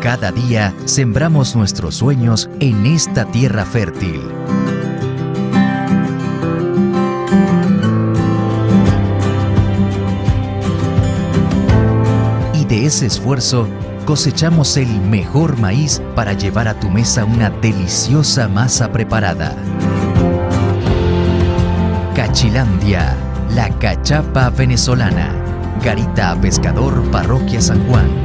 Cada día sembramos nuestros sueños en esta tierra fértil. Y de ese esfuerzo cosechamos el mejor maíz para llevar a tu mesa una deliciosa masa preparada. Cachilandia, la cachapa venezolana. Garita Pescador, Parroquia San Juan.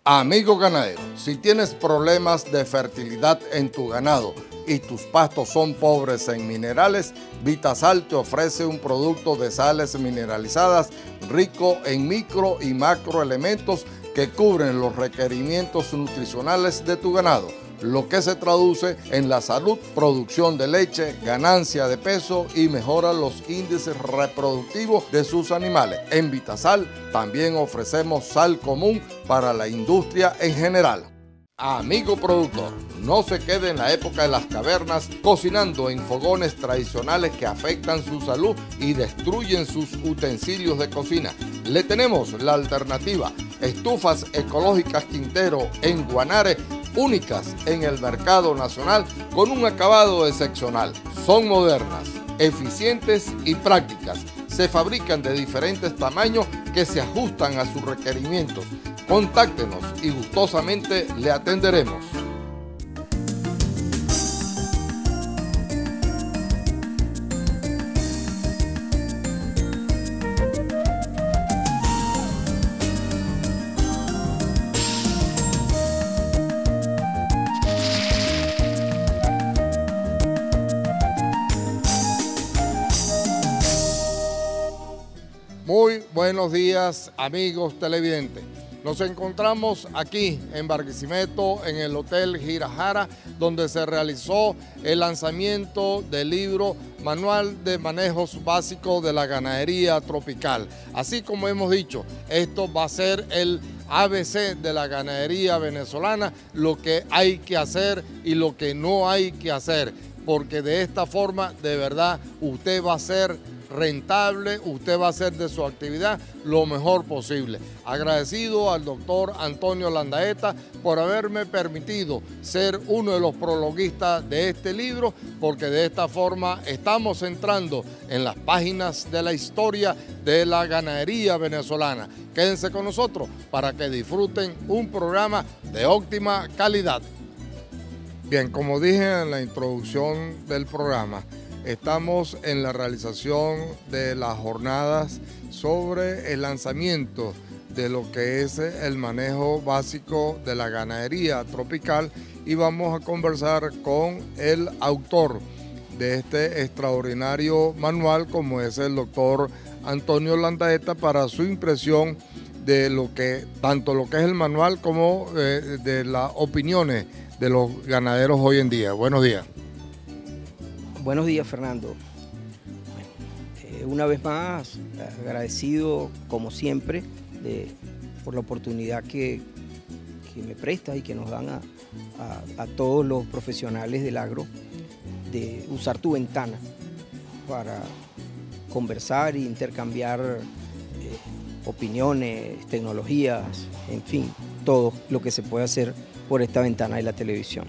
Amigo ganadero, si tienes problemas de fertilidad en tu ganado y tus pastos son pobres en minerales, Vitasal te ofrece un producto de sales mineralizadas rico en micro y macroelementos que cubren los requerimientos nutricionales de tu ganado, lo que se traduce en la salud, producción de leche, ganancia de peso y mejora los índices reproductivos de sus animales. En Vitasal también ofrecemos sal común para la industria en general. Amigo productor, no se quede en la época de las cavernas cocinando en fogones tradicionales que afectan su salud y destruyen sus utensilios de cocina. Le tenemos la alternativa, estufas ecológicas Quintero en Guanare, únicas en el mercado nacional con un acabado excepcional. Son modernas, eficientes y prácticas. Se fabrican de diferentes tamaños que se ajustan a sus requerimientos. Contáctenos y gustosamente le atenderemos. Muy buenos días, amigos televidentes. Nos encontramos aquí en Barquisimeto, en el Hotel Girajara, donde se realizó el lanzamiento del libro Manual de Manejos Básicos de la Ganadería Tropical. Así como hemos dicho, esto va a ser el ABC de la ganadería venezolana, lo que hay que hacer y lo que no hay que hacer, porque de esta forma, de verdad, usted va a ser rentable, usted va a hacer de su actividad lo mejor posible. Agradecido al doctor Antonio Landaeta por haberme permitido ser uno de los prologuistas de este libro, porque de esta forma estamos entrando en las páginas de la historia de la ganadería venezolana. Quédense con nosotros para que disfruten un programa de óptima calidad. Bien, como dije en la introducción del programa, estamos en la realización de las jornadas sobre el lanzamiento de lo que es el manejo básico de la ganadería tropical y vamos a conversar con el autor de este extraordinario manual, como es el doctor Antonio Landaeta, para su impresión de lo que, tanto lo que es el manual como de las opiniones de los ganaderos hoy en día. Buenos días. Buenos días, Fernando. Una vez más, agradecido como siempre por la oportunidad que me prestas y que nos dan a todos los profesionales del agro de usar tu ventana para conversar e intercambiar opiniones, tecnologías, en fin, todo lo que se puede hacer por esta ventana de la televisión.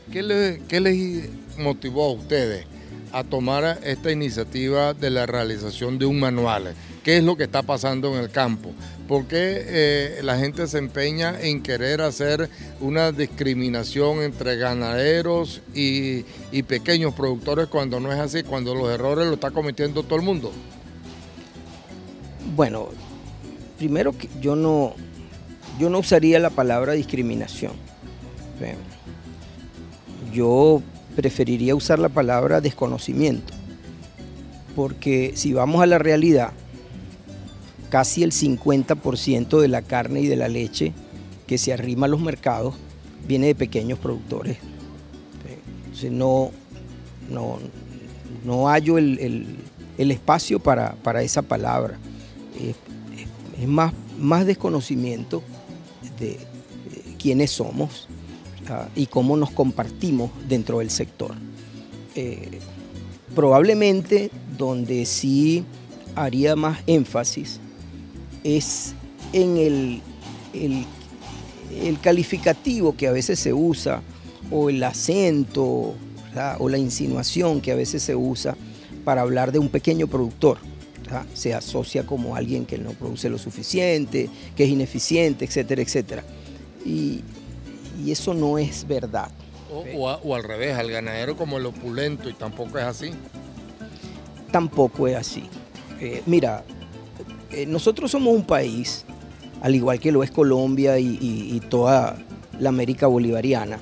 ¿Qué les motivó a ustedes a tomar esta iniciativa de la realización de un manual? ¿Qué es lo que está pasando en el campo? ¿Por qué la gente se empeña en querer hacer una discriminación entre ganaderos y pequeños productores cuando no es así, cuando los errores los está cometiendo todo el mundo? Bueno, primero que yo no usaría la palabra discriminación. Yo preferiría usar la palabra desconocimiento, porque si vamos a la realidad, casi el 50% de la carne y de la leche que se arrima a los mercados viene de pequeños productores. Entonces no hallo el espacio para esa palabra. Es más desconocimiento de quiénes somos y cómo nos compartimos dentro del sector. Probablemente donde sí haría más énfasis es en el calificativo que a veces se usa, o el acento, ¿verdad?, o la insinuación que a veces se usa para hablar de un pequeño productor, ¿verdad?, se asocia como alguien que no produce lo suficiente, que es ineficiente, etcétera, etcétera. Y eso no es verdad. O al revés, al ganadero como el opulento, y tampoco es así. Tampoco es así. Mira, nosotros somos un país, al igual que lo es Colombia y toda la América bolivariana,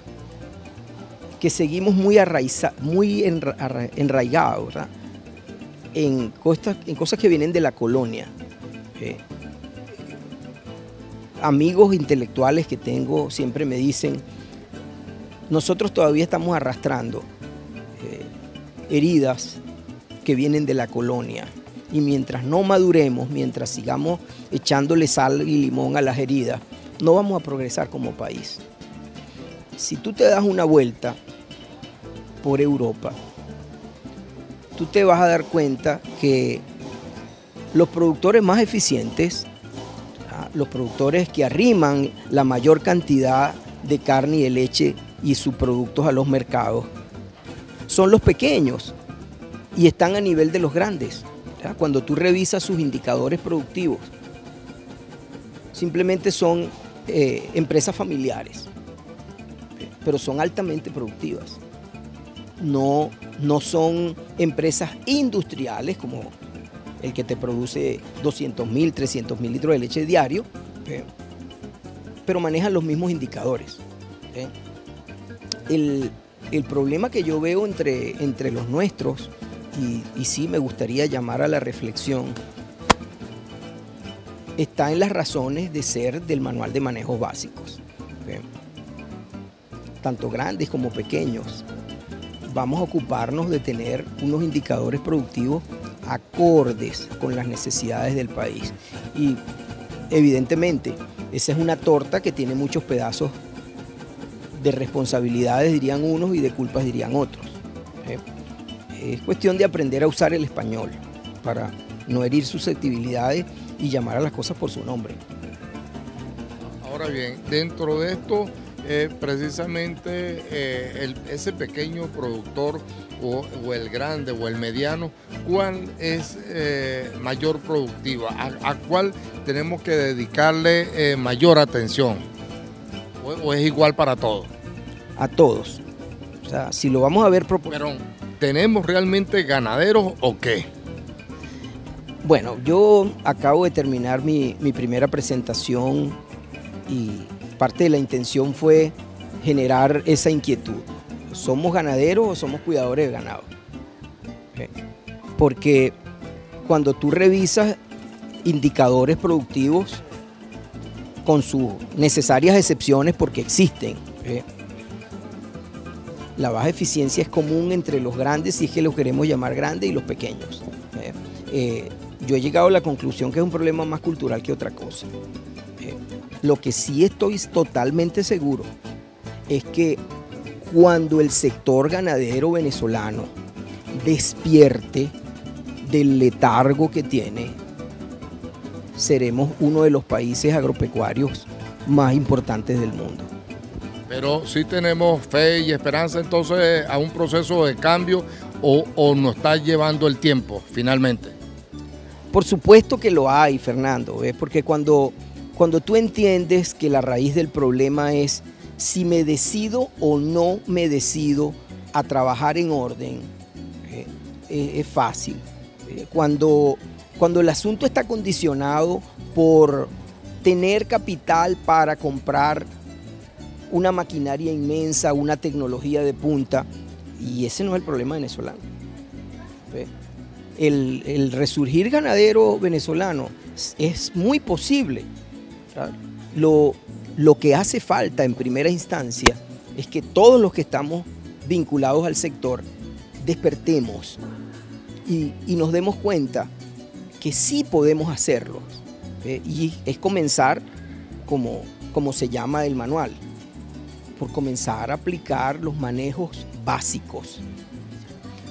que seguimos muy enraigados, ¿verdad?, en cosas que vienen de la colonia. Amigos intelectuales que tengo siempre me dicen, nosotros todavía estamos arrastrando heridas que vienen de la colonia, y mientras no maduremos, mientras sigamos echándole sal y limón a las heridas, no vamos a progresar como país. Si tú te das una vuelta por Europa, tú te vas a dar cuenta que los productores más eficientes, los productores que arriman la mayor cantidad de carne y de leche y sus productos a los mercados, son los pequeños y están a nivel de los grandes. Cuando tú revisas sus indicadores productivos, simplemente son empresas familiares, pero son altamente productivas. No son empresas industriales como el que te produce 200.000, 300.000 litros de leche diario, pero manejan los mismos indicadores. El problema que yo veo entre los nuestros, y sí me gustaría llamar a la reflexión, está en las razones de ser del manual de manejos básicos. Tanto grandes como pequeños, vamos a ocuparnos de tener unos indicadores productivos acordes con las necesidades del país. Y evidentemente, esa es una torta que tiene muchos pedazos de responsabilidades, dirían unos, y de culpas, dirían otros. Es cuestión de aprender a usar el español para no herir susceptibilidades y llamar a las cosas por su nombre. Ahora bien, dentro de esto, precisamente ese pequeño productor o el grande o el mediano, ¿cuál es mayor productiva? ¿A cuál tenemos que dedicarle mayor atención? ¿O es igual para todos? A todos. O sea, si lo vamos a ver... Pero, ¿tenemos realmente ganaderos o qué? Bueno, yo acabo de terminar mi primera presentación y parte de la intención fue generar esa inquietud. ¿Somos ganaderos o somos cuidadores de ganado? Porque cuando tú revisas indicadores productivos con sus necesarias excepciones, porque existen, la baja eficiencia es común entre los grandes, si es que los queremos llamar grandes, y los pequeños. Yo he llegado a la conclusión que es un problema más cultural que otra cosa. Lo que sí estoy totalmente seguro es que cuando el sector ganadero venezolano despierte del letargo que tiene, seremos uno de los países agropecuarios más importantes del mundo. Pero sí tenemos fe y esperanza entonces a un proceso de cambio, o nos está llevando el tiempo finalmente. Por supuesto que lo hay, Fernando, porque cuando tú entiendes que la raíz del problema es si me decido o no me decido a trabajar en orden, es fácil. Cuando el asunto está condicionado por tener capital para comprar una maquinaria inmensa, una tecnología de punta, y ese no es el problema venezolano. El resurgir ganadero venezolano es muy posible. Lo que hace falta en primera instancia es que todos los que estamos vinculados al sector despertemos y nos demos cuenta que sí podemos hacerlo. Y es comenzar como se llama el manual, por comenzar a aplicar los manejos básicos.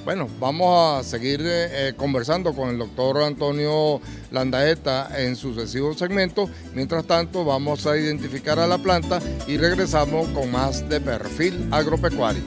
Bueno, vamos a seguir conversando con el doctor Antonio Landaeta en sucesivos segmentos. Mientras tanto, vamos a identificar a la planta y regresamos con más de Perfil Agropecuario.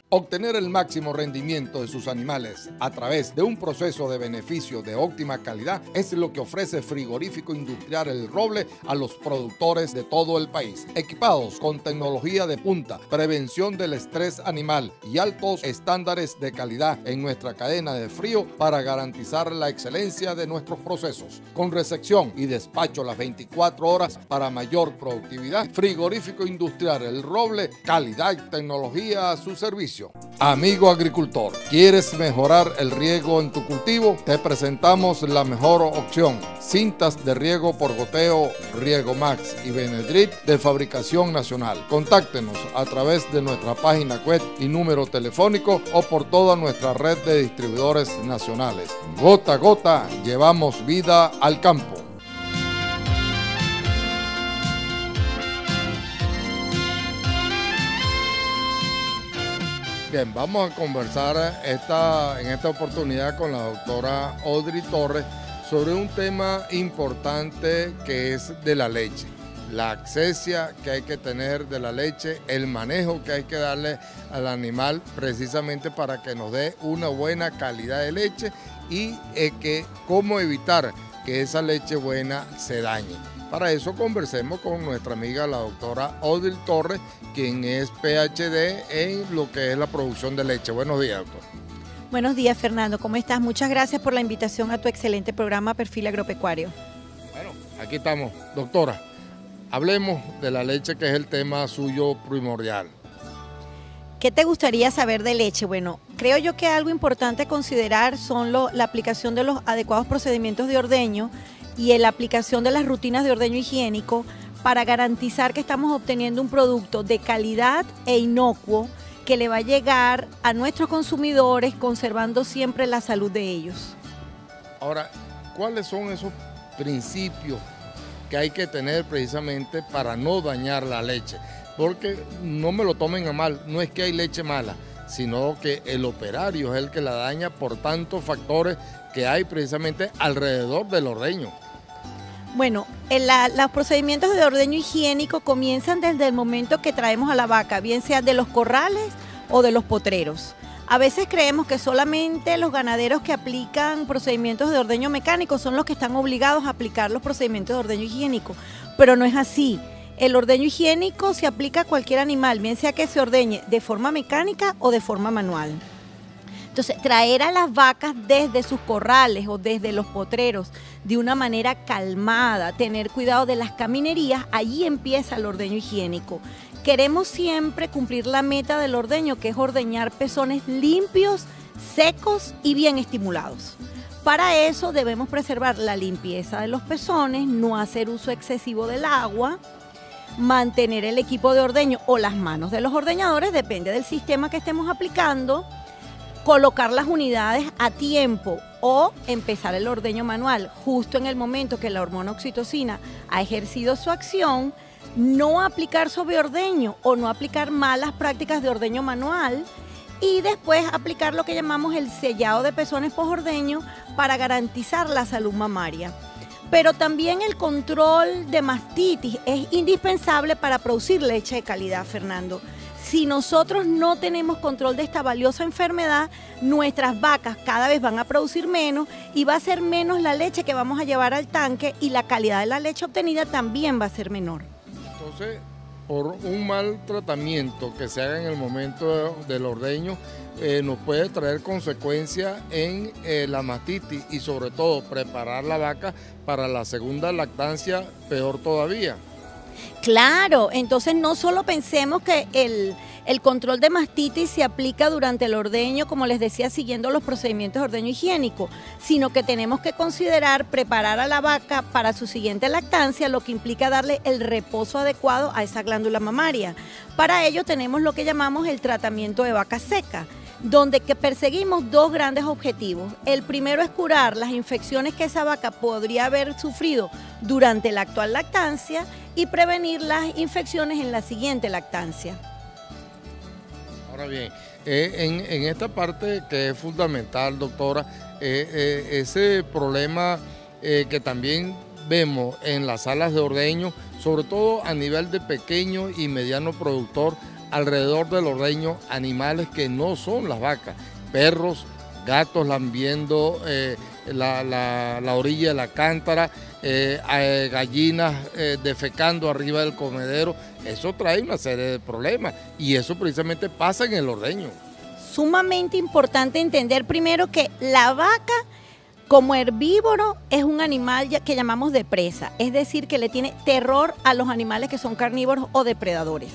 Obtener el máximo rendimiento de sus animales a través de un proceso de beneficio de óptima calidad es lo que ofrece Frigorífico Industrial El Roble a los productores de todo el país. Equipados con tecnología de punta, prevención del estrés animal y altos estándares de calidad en nuestra cadena de frío para garantizar la excelencia de nuestros procesos. Con recepción y despacho las 24 horas para mayor productividad, Frigorífico Industrial El Roble, calidad y tecnología a su servicio. Amigo agricultor, ¿quieres mejorar el riego en tu cultivo? Te presentamos la mejor opción. Cintas de riego por goteo, Riego Max y Benedrit de fabricación nacional. Contáctenos a través de nuestra página web y número telefónico o por toda nuestra red de distribuidores nacionales. Gota a gota, llevamos vida al campo. Bien, vamos a conversar en esta oportunidad con la doctora Audrey Torres sobre un tema importante que es de la leche. La asepsia que hay que tener de la leche, el manejo que hay que darle al animal precisamente para que nos dé una buena calidad de leche y cómo evitar que esa leche buena se dañe. Para eso conversemos con nuestra amiga la doctora Audrey Torres, quien es PhD en lo que es la producción de leche. Buenos días, doctor. Buenos días, Fernando. ¿Cómo estás? Muchas gracias por la invitación a tu excelente programa Perfil Agropecuario. Bueno, aquí estamos. Doctora, hablemos de la leche, que es el tema suyo primordial. ¿Qué te gustaría saber de leche? Bueno, creo yo que algo importante a considerar son la aplicación de los adecuados procedimientos de ordeño y la aplicación de las rutinas de ordeño higiénico para garantizar que estamos obteniendo un producto de calidad e inocuo que le va a llegar a nuestros consumidores conservando siempre la salud de ellos. Ahora, ¿cuáles son esos principios que hay que tener precisamente para no dañar la leche? Porque no me lo tomen a mal, no es que hay leche mala, sino que el operario es el que la daña por tantos factores que hay precisamente alrededor del ordeño. Bueno, los procedimientos de ordeño higiénico comienzan desde el momento que traemos a la vaca, bien sea de los corrales o de los potreros. A veces creemos que solamente los ganaderos que aplican procedimientos de ordeño mecánico son los que están obligados a aplicar los procedimientos de ordeño higiénico, pero no es así. El ordeño higiénico se aplica a cualquier animal, bien sea que se ordeñe de forma mecánica o de forma manual. Entonces, traer a las vacas desde sus corrales o desde los potreros de una manera calmada, tener cuidado de las caminerías, allí empieza el ordeño higiénico. Queremos siempre cumplir la meta del ordeño, que es ordeñar pezones limpios, secos y bien estimulados. Para eso debemos preservar la limpieza de los pezones, no hacer uso excesivo del agua, mantener el equipo de ordeño o las manos de los ordeñadores, depende del sistema que estemos aplicando, colocar las unidades a tiempo o empezar el ordeño manual justo en el momento que la hormona oxitocina ha ejercido su acción, no aplicar sobreordeño o no aplicar malas prácticas de ordeño manual y después aplicar lo que llamamos el sellado de pezones posordeño para garantizar la salud mamaria. Pero también el control de mastitis es indispensable para producir leche de calidad, Fernando. Si nosotros no tenemos control de esta valiosa enfermedad, nuestras vacas cada vez van a producir menos y va a ser menos la leche que vamos a llevar al tanque y la calidad de la leche obtenida también va a ser menor. Entonces, por un mal tratamiento que se haga en el momento del ordeño, nos puede traer consecuencias en la mastitis y sobre todo preparar la vaca para la segunda lactancia, peor todavía. Claro, entonces no solo pensemos que el control de mastitis se aplica durante el ordeño, como les decía, siguiendo los procedimientos de ordeño higiénico, sino que tenemos que considerar preparar a la vaca para su siguiente lactancia, lo que implica darle el reposo adecuado a esa glándula mamaria. Para ello tenemos lo que llamamos el tratamiento de vaca seca. donde que perseguimos dos grandes objetivos. El primero es curar las infecciones que esa vaca podría haber sufrido durante la actual lactancia y prevenir las infecciones en la siguiente lactancia. Ahora bien, en esta parte que es fundamental, doctora, ese problema que también vemos en las salas de ordeño, sobre todo a nivel de pequeño y mediano productor, alrededor del ordeño, animales que no son las vacas, perros, gatos lambiendo la orilla de la cántara, gallinas defecando arriba del comedero. Eso trae una serie de problemas y eso precisamente pasa en el ordeño. Sumamente importante entender primero que la vaca como herbívoro es un animal que llamamos de presa, es decir, que le tiene terror a los animales que son carnívoros o depredadores.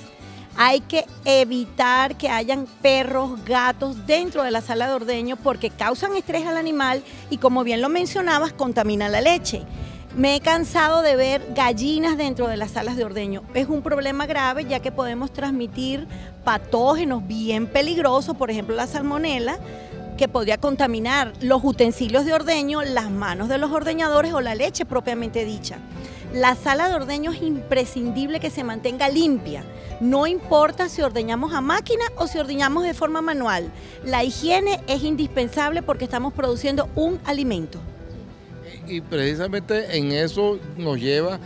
Hay que evitar que hayan perros, gatos dentro de la sala de ordeño porque causan estrés al animal y, como bien lo mencionabas, contaminan la leche. Me he cansado de ver gallinas dentro de las salas de ordeño. Es un problema grave ya que podemos transmitir patógenos bien peligrosos, por ejemplo la salmonela, que podría contaminar los utensilios de ordeño, las manos de los ordeñadores o la leche propiamente dicha. La sala de ordeño es imprescindible que se mantenga limpia. No importa si ordeñamos a máquina o si ordeñamos de forma manual. La higiene es indispensable porque estamos produciendo un alimento. Y precisamente en eso nos lleva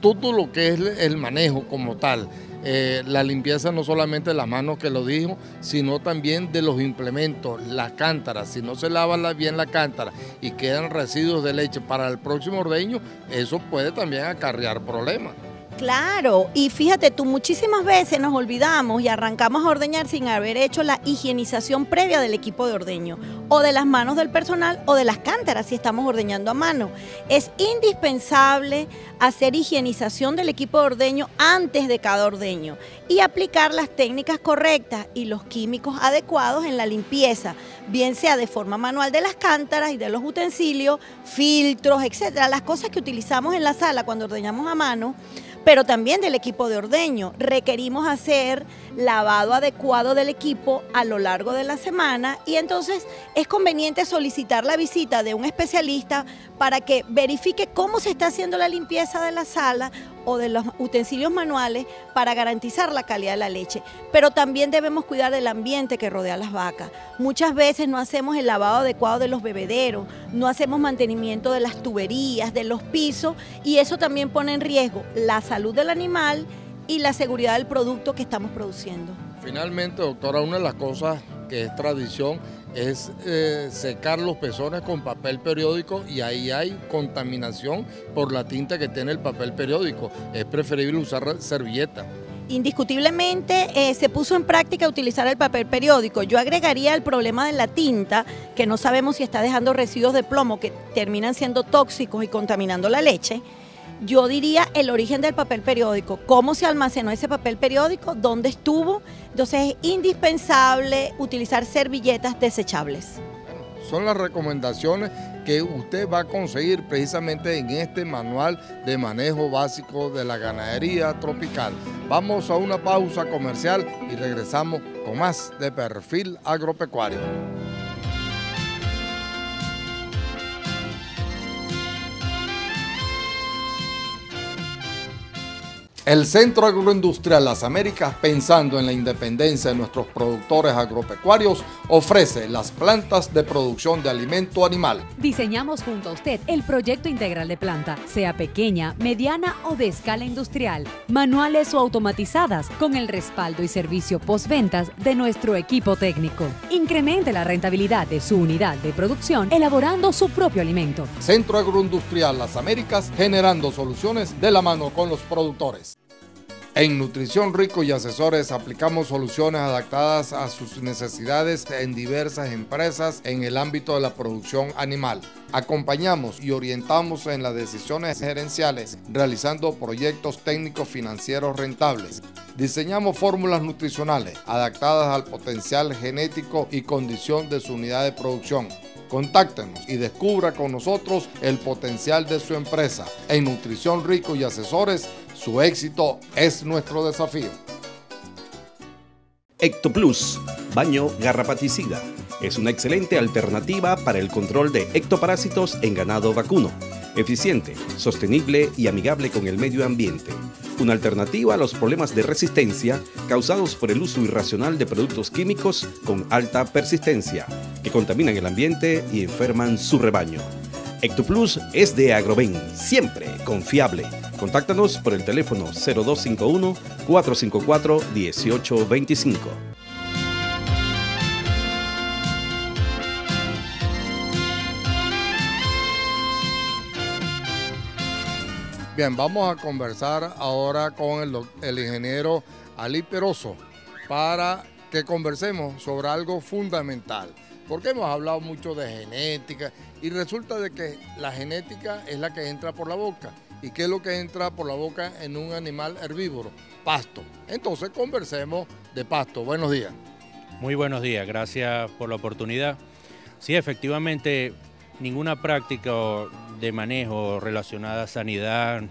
todo lo que es el manejo como tal. La limpieza no solamente de las manos que lo dijo, sino también de los implementos, las cántaras. Si no se lava bien la cántara y quedan residuos de leche para el próximo ordeño, eso puede también acarrear problemas. Claro, y fíjate tú, muchísimas veces nos olvidamos y arrancamos a ordeñar sin haber hecho la higienización previa del equipo de ordeño, o de las manos del personal o de las cántaras si estamos ordeñando a mano. Es indispensable hacer higienización del equipo de ordeño antes de cada ordeño y aplicar las técnicas correctas y los químicos adecuados en la limpieza, bien sea de forma manual de las cántaras y de los utensilios, filtros, etcétera, las cosas que utilizamos en la sala cuando ordeñamos a mano, pero también del equipo de ordeño. Requerimos hacer lavado adecuado del equipo a lo largo de la semana y entonces es conveniente solicitar la visita de un especialista para que verifique cómo se está haciendo la limpieza de la sala o de los utensilios manuales para garantizar la calidad de la leche. Pero también debemos cuidar del ambiente que rodea a las vacas. Muchas veces no hacemos el lavado adecuado de los bebederos, no hacemos mantenimiento de las tuberías, de los pisos, y eso también pone en riesgo la salud del animal y la seguridad del producto que estamos produciendo. Finalmente, doctora, una de las cosas que es tradición es secar los pezones con papel periódico y ahí hay contaminación por la tinta que tiene el papel periódico. Es preferible usar servilleta. Indiscutiblemente se puso en práctica utilizar el papel periódico. Yo agregaría el problema de la tinta, que no sabemos si está dejando residuos de plomo que terminan siendo tóxicos y contaminando la leche. Yo diría el origen del papel periódico, cómo se almacenó ese papel periódico, dónde estuvo. Entonces es indispensable utilizar servilletas desechables. Son las recomendaciones que usted va a conseguir precisamente en este manual de manejo básico de la ganadería tropical. Vamos a una pausa comercial y regresamos con más de Perfil Agropecuario. El Centro Agroindustrial Las Américas, pensando en la independencia de nuestros productores agropecuarios, ofrece las plantas de producción de alimento animal. Diseñamos junto a usted el proyecto integral de planta, sea pequeña, mediana o de escala industrial, manuales o automatizadas, con el respaldo y servicio postventas de nuestro equipo técnico. Incremente la rentabilidad de su unidad de producción elaborando su propio alimento. Centro Agroindustrial Las Américas, generando soluciones de la mano con los productores. En Nutrición Rico y Asesores aplicamos soluciones adaptadas a sus necesidades en diversas empresas en el ámbito de la producción animal. Acompañamos y orientamos en las decisiones gerenciales, realizando proyectos técnicos financieros rentables. Diseñamos fórmulas nutricionales adaptadas al potencial genético y condición de su unidad de producción. Contáctenos y descubra con nosotros el potencial de su empresa. En Nutrición Rico y Asesores, su éxito es nuestro desafío. Ectoplus, Baño garrapaticida. Es una excelente alternativa para el control de ectoparásitos en ganado vacuno. Eficiente, sostenible y amigable con el medio ambiente. Una alternativa a los problemas de resistencia causados por el uso irracional de productos químicos con alta persistencia, que contaminan el ambiente y enferman su rebaño. Ectoplus es de Agroven, siempre confiable. Contáctanos por el teléfono 0251-454-1825. Bien, vamos a conversar ahora con el ingeniero Ali Peroso para que conversemos sobre algo fundamental. Porque hemos hablado mucho de genética y resulta de que la genética es la que entra por la boca. ¿Y qué es lo que entra por la boca en un animal herbívoro? Pasto. Entonces conversemos de pasto. Buenos días. Muy buenos días, gracias por la oportunidad. Sí, efectivamente, ninguna práctica de manejo relacionada a sanidad,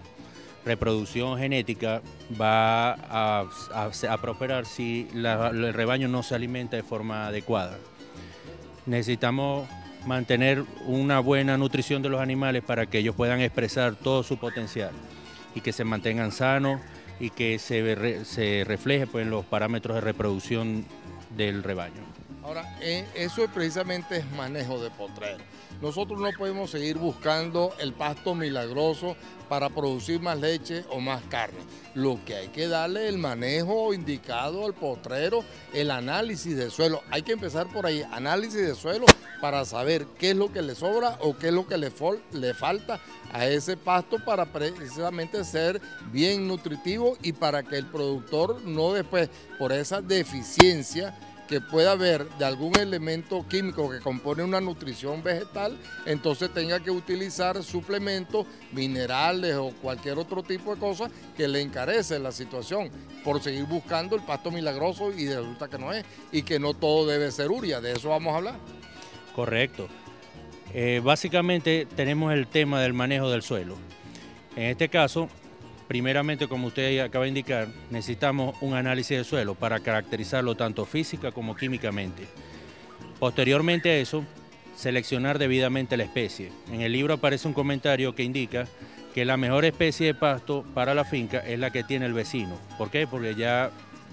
reproducción genética va a prosperar si el rebaño no se alimenta de forma adecuada. Necesitamos mantener una buena nutrición de los animales para que ellos puedan expresar todo su potencial y que se mantengan sanos y que se refleje pues, en los parámetros de reproducción del rebaño. Ahora, eso precisamente es manejo de potrero. Nosotros no podemos seguir buscando el pasto milagroso para producir más leche o más carne. Lo que hay que darle el manejo indicado al potrero, el análisis de suelo. Hay que empezar por ahí, análisis de suelo para saber qué es lo que le sobra o qué es lo que le falta a ese pasto para precisamente ser bien nutritivo y para que el productor no después por esa deficiencia que pueda haber de algún elemento químico que compone una nutrición vegetal, entonces tenga que utilizar suplementos, minerales o cualquier otro tipo de cosas que le encarece la situación por seguir buscando el pasto milagroso y resulta que no es, y que no todo debe ser urea, de eso vamos a hablar. Correcto. Básicamente tenemos el tema del manejo del suelo. En este caso, primeramente, como usted acaba de indicar, necesitamos un análisis del suelo para caracterizarlo tanto física como químicamente. Posteriormente a eso, seleccionar debidamente la especie. En el libro aparece un comentario que indica que la mejor especie de pasto para la finca es la que tiene el vecino. ¿Por qué? Porque ya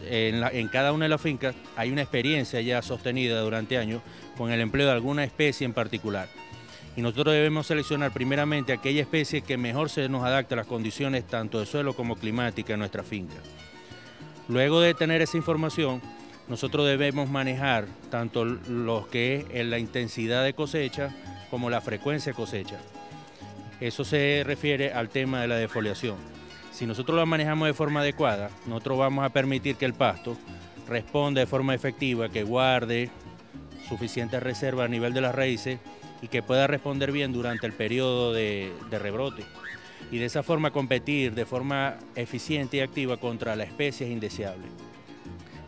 en cada una de las fincas hay una experiencia ya sostenida durante años con el empleo de alguna especie en particular. Y nosotros debemos seleccionar primeramente aquella especie que mejor se nos adapte a las condiciones tanto de suelo como climática en nuestra finca. Luego de tener esa información, nosotros debemos manejar tanto lo que es la intensidad de cosecha como la frecuencia de cosecha. Eso se refiere al tema de la defoliación. Si nosotros la manejamos de forma adecuada, nosotros vamos a permitir que el pasto responda de forma efectiva, que guarde suficiente reserva a nivel de las raíces y que pueda responder bien durante el periodo de rebrote y de esa forma competir de forma eficiente y activa contra las especies indeseables.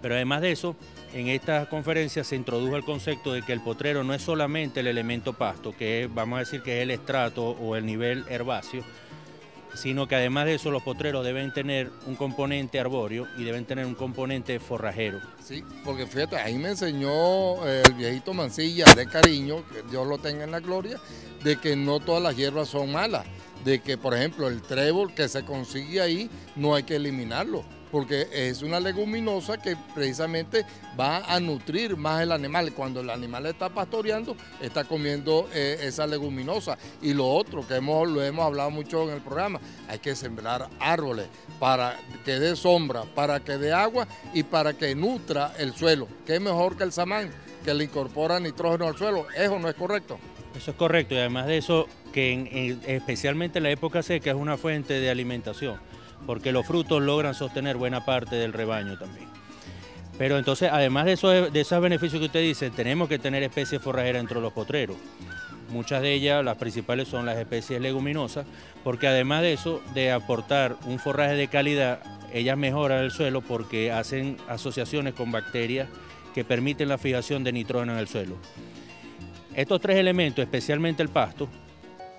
Pero además de eso, en esta conferencia se introdujo el concepto de que el potrero no es solamente el elemento pasto, que es, vamos a decir que es el estrato o el nivel herbáceo, sino que además de eso los potreros deben tener un componente arbóreo y deben tener un componente forrajero. Sí, porque fíjate, ahí me enseñó el viejito Mancilla de cariño, que Dios lo tenga en la gloria, de que no todas las hierbas son malas, de que por ejemplo el trébol que se consigue ahí no hay que eliminarlo, porque es una leguminosa que precisamente va a nutrir más el animal. Cuando el animal está pastoreando, está comiendo esa leguminosa. Y lo otro que lo hemos hablado mucho en el programa, hay que sembrar árboles para que dé sombra, para que dé agua y para que nutra el suelo. ¿Qué mejor que el samán, que le incorpora nitrógeno al suelo? ¿Eso no es correcto? Eso es correcto, y además de eso, que especialmente en la época seca es una fuente de alimentación, porque los frutos logran sostener buena parte del rebaño también. Pero entonces, además de esos beneficios que usted dice, tenemos que tener especies forrajeras dentro de los potreros. Muchas de ellas, las principales son las especies leguminosas, porque además de eso, de aportar un forraje de calidad, ellas mejoran el suelo porque hacen asociaciones con bacterias que permiten la fijación de nitrógeno en el suelo. Estos tres elementos, especialmente el pasto,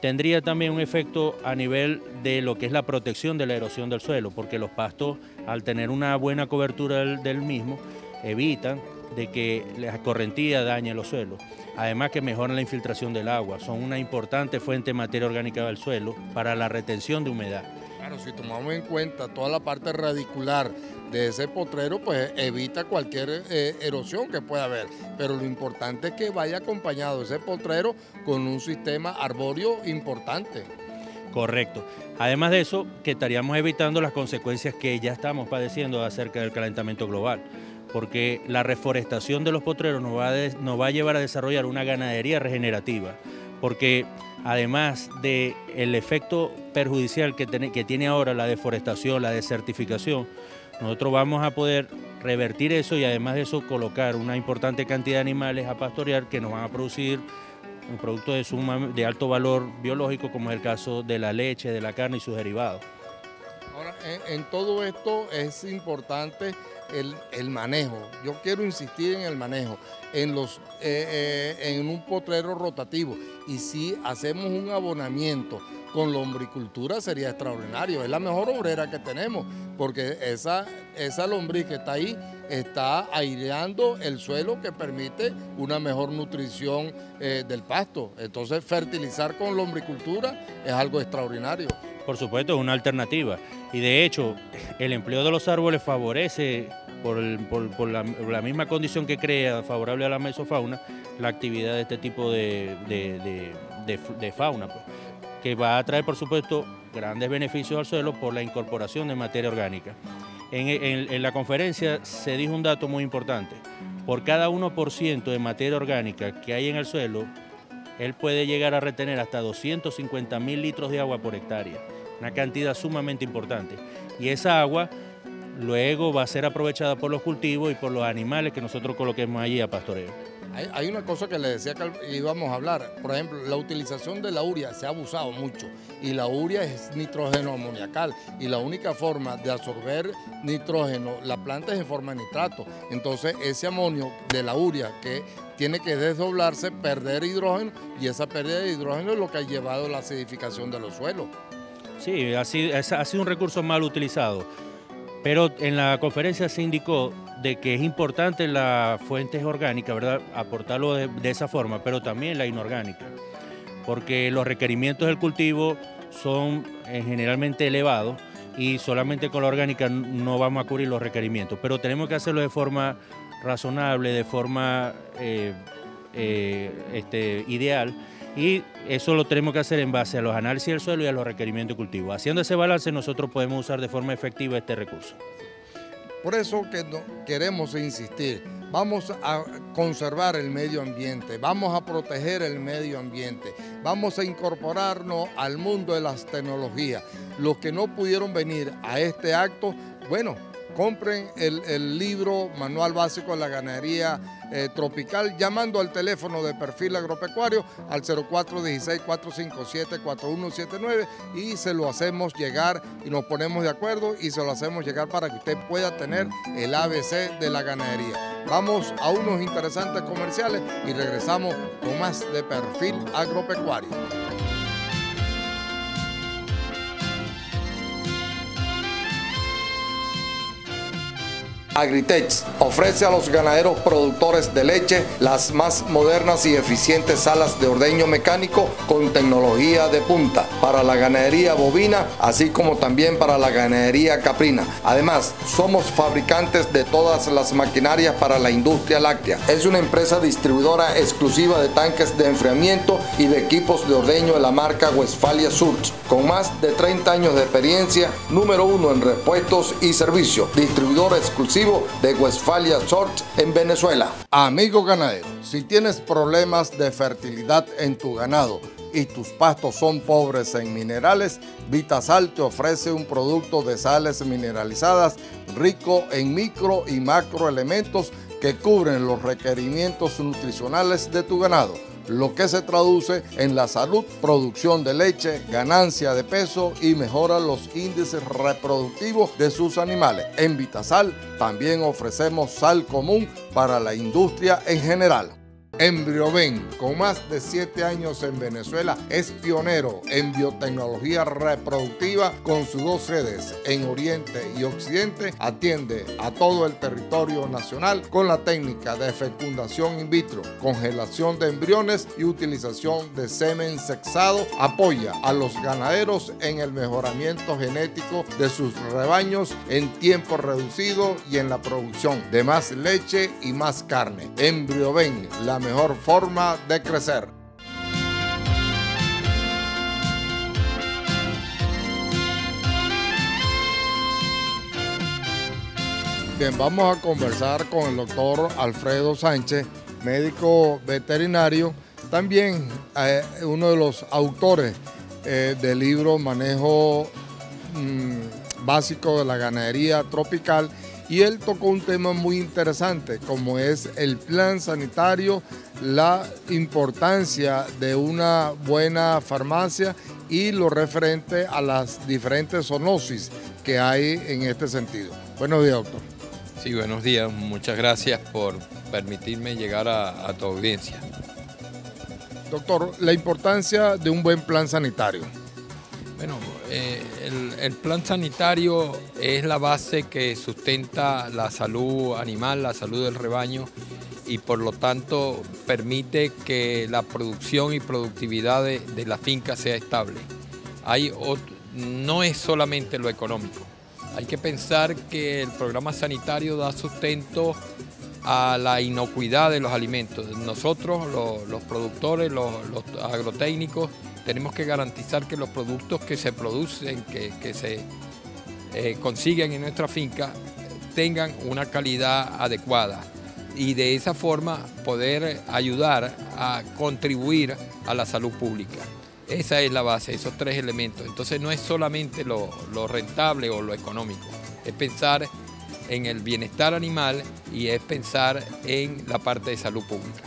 tendría también un efecto a nivel de lo que es la protección de la erosión del suelo, porque los pastos, al tener una buena cobertura del mismo, evitan de que la correntía dañe los suelos. Además que mejoran la infiltración del agua, son una importante fuente de materia orgánica del suelo para la retención de humedad. Claro, si tomamos en cuenta toda la parte radicular de ese potrero, pues evita cualquier erosión que pueda haber. Pero lo importante es que vaya acompañado ese potrero con un sistema arbóreo importante. Correcto. Además de eso, que estaríamos evitando las consecuencias que ya estamos padeciendo acerca del calentamiento global, porque la reforestación de los potreros nos va a llevar a desarrollar una ganadería regenerativa, porque además del efecto perjudicial que tiene ahora la deforestación, la desertificación, nosotros vamos a poder revertir eso y además de eso colocar una importante cantidad de animales a pastorear que nos van a producir un producto de alto valor biológico, como es el caso de la leche, de la carne y sus derivados. Ahora, en todo esto es importante el manejo. Yo quiero insistir en el manejo, en un potrero rotativo. Y si hacemos un abonamiento con lombricultura sería extraordinario. Es la mejor obrera que tenemos, porque esa lombriz que está ahí está aireando el suelo que permite una mejor nutrición del pasto. Entonces, fertilizar con lombricultura es algo extraordinario. Por supuesto, es una alternativa. Y de hecho, el empleo de los árboles favorece, por la misma condición que crea, favorable a la mesofauna, la actividad de este tipo de fauna, pues, que va a traer, por supuesto, grandes beneficios al suelo por la incorporación de materia orgánica. En la conferencia se dijo un dato muy importante. Por cada 1% de materia orgánica que hay en el suelo, él puede llegar a retener hasta 250.000 litros de agua por hectárea, una cantidad sumamente importante. Y esa agua luego va a ser aprovechada por los cultivos y por los animales que nosotros coloquemos allí a pastoreo. Hay una cosa que le decía que íbamos a hablar, por ejemplo, la utilización de la urea se ha abusado mucho y la urea es nitrógeno amoniacal y la única forma de absorber nitrógeno, la planta es en forma de nitrato. Entonces ese amonio de la urea que tiene que desdoblarse, perder hidrógeno y esa pérdida de hidrógeno es lo que ha llevado a la acidificación de los suelos. Sí, ha sido un recurso mal utilizado. Pero en la conferencia se indicó de que es importante las fuentes orgánicas, ¿verdad?, aportarlo de esa forma, pero también la inorgánica, porque los requerimientos del cultivo son generalmente elevados y solamente con la orgánica no vamos a cubrir los requerimientos, pero tenemos que hacerlo de forma razonable, de forma ideal, y eso lo tenemos que hacer en base a los análisis del suelo y a los requerimientos de cultivo. Haciendo ese balance nosotros podemos usar de forma efectiva este recurso. Por eso que queremos insistir, vamos a conservar el medio ambiente, vamos a proteger el medio ambiente, vamos a incorporarnos al mundo de las tecnologías. Los que no pudieron venir a este acto, bueno, compren el libro Manual Básico de la Ganadería Tropical llamando al teléfono de Perfil Agropecuario al 0416-457-4179 y se lo hacemos llegar y nos ponemos de acuerdo y se lo hacemos llegar para que usted pueda tener el ABC de la ganadería. Vamos a unos interesantes comerciales y regresamos con más de Perfil Agropecuario. Agritech ofrece a los ganaderos productores de leche las más modernas y eficientes salas de ordeño mecánico con tecnología de punta para la ganadería bovina, así como también para la ganadería caprina. Además, somos fabricantes de todas las maquinarias para la industria láctea. Es una empresa distribuidora exclusiva de tanques de enfriamiento y de equipos de ordeño de la marca Westfalia Surge, con más de 30 años de experiencia, número 1 en repuestos y servicios, distribuidor exclusivo de Westfalia Surge en Venezuela. Amigo ganadero, si tienes problemas de fertilidad en tu ganado y tus pastos son pobres en minerales, Vitasal te ofrece un producto de sales mineralizadas rico en micro y macroelementos que cubren los requerimientos nutricionales de tu ganado, lo que se traduce en la salud, producción de leche, ganancia de peso y mejora los índices reproductivos de sus animales. En Vitasal también ofrecemos sal común para la industria en general. Embrioven, con más de 7 años en Venezuela, es pionero en biotecnología reproductiva con sus 2 sedes en Oriente y Occidente. Atiende a todo el territorio nacional con la técnica de fecundación in vitro, congelación de embriones y utilización de semen sexado. Apoya a los ganaderos en el mejoramiento genético de sus rebaños en tiempo reducido y en la producción de más leche y más carne. Embrioven, la mejor forma de crecer. Bien, vamos a conversar con el doctor Alfredo Sánchez, médico veterinario, también uno de los autores del libro Manejo Básico de la Ganadería Tropical, y él tocó un tema muy interesante, como es el plan sanitario, la importancia de una buena farmacia y lo referente a las diferentes zoonosis que hay en este sentido. Buenos días, doctor. Sí, buenos días. Muchas gracias por permitirme llegar a tu audiencia. Doctor, la importancia de un buen plan sanitario. Bueno, el plan sanitario es la base que sustenta la salud animal, la salud del rebaño, y por lo tanto permite que la producción y productividad de la finca sea estable. No es solamente lo económico. Hay que pensar que el programa sanitario da sustento a la inocuidad de los alimentos. Nosotros, los productores, los agrotécnicos, tenemos que garantizar que los productos que se producen, que se consiguen en nuestra finca, tengan una calidad adecuada, y de esa forma poder ayudar a contribuir a la salud pública. Esa es la base, esos 3 elementos. Entonces no es solamente lo rentable o lo económico, es pensar en el bienestar animal y es pensar en la parte de salud pública.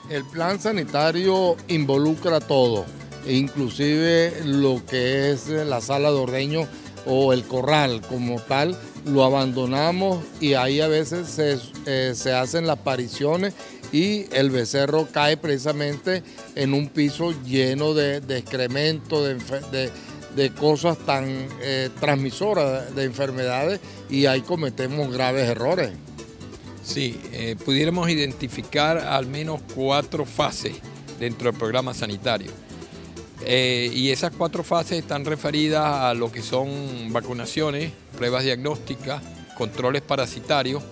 El plan sanitario involucra todo, inclusive lo que es la sala de ordeño o el corral como tal. Lo abandonamos y ahí a veces se hacen las pariciones y el becerro cae precisamente en un piso lleno de excremento, de cosas tan transmisoras de enfermedades, y ahí cometemos graves errores. Sí, pudiéramos identificar al menos 4 fases dentro del programa sanitario. Y esas 4 fases están referidas a lo que son vacunaciones, pruebas diagnósticas, controles parasitarios